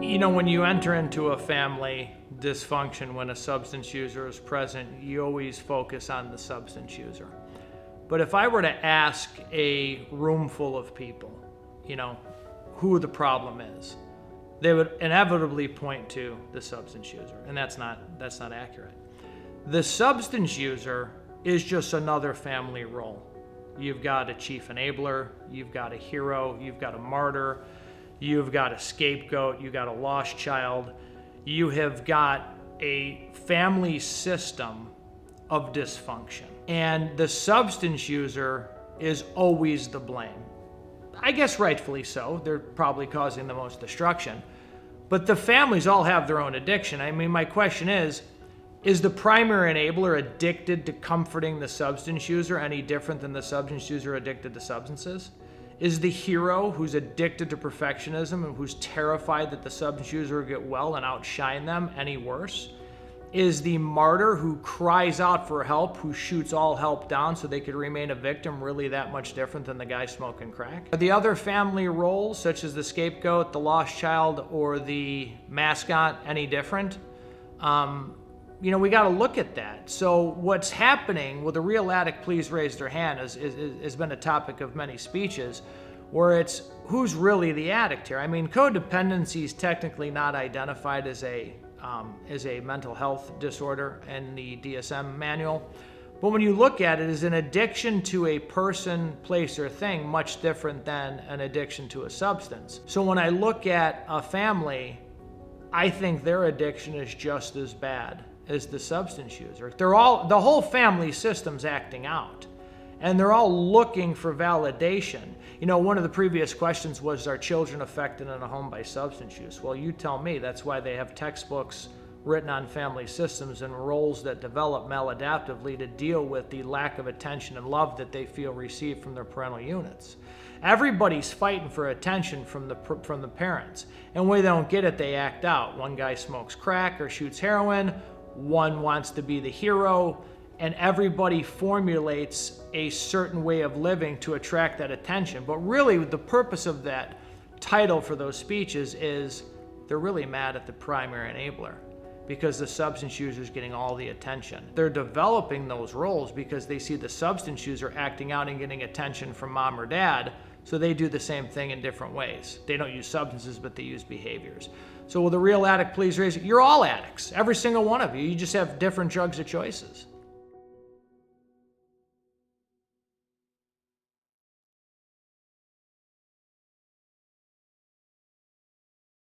When you enter into a family dysfunction, when a substance user is present, you always focus on the substance user. But if I were to ask a room full of people, who the problem is, they would inevitably point to the substance user, and that's not accurate. The substance user is just another family role. You've got a chief enabler, you've got a hero, you've got a martyr, you've got a scapegoat, you've got a lost child, you have got a family system of dysfunction. And the substance user is always the blame. I guess rightfully so. They're probably causing the most destruction. But the families all have their own addiction. My question is the primary enabler addicted to comforting the substance user any different than the substance user addicted to substances? Is the hero who's addicted to perfectionism and who's terrified that the substance user will get well and outshine them any worse? Is the martyr who cries out for help, who shoots all help down so they could remain a victim, really that much different than the guy smoking crack? Are the other family roles, such as the scapegoat, the lost child, or the mascot, any different? We got to look at that. So what's happening, the real addict, please raise their hand, has been a topic of many speeches, where it's who's really the addict here. Codependency is technically not identified as a mental health disorder in the DSM manual. But when you look at it as an addiction to a person, place, or thing, much different than an addiction to a substance. So when I look at a family, I think their addiction is just as bad as the substance user. The whole family system's acting out, and they're all looking for validation. One of the previous questions was, are children affected in a home by substance use? Well, you tell me. That's why they have textbooks written on family systems and roles that develop maladaptively to deal with the lack of attention and love that they feel received from their parental units. Everybody's fighting for attention from the parents, and when they don't get it, they act out. One guy smokes crack or shoots heroin, one wants to be the hero, and everybody formulates a certain way of living to attract that attention. But really, the purpose of that title for those speeches is they're really mad at the primary enabler because the substance user is getting all the attention. They're developing those roles because they see the substance user acting out and getting attention from mom or dad, so they do the same thing in different ways. They don't use substances, but they use behaviors. So will the real addict please raise it? You're all addicts, every single one of you. You just have different drugs of choices.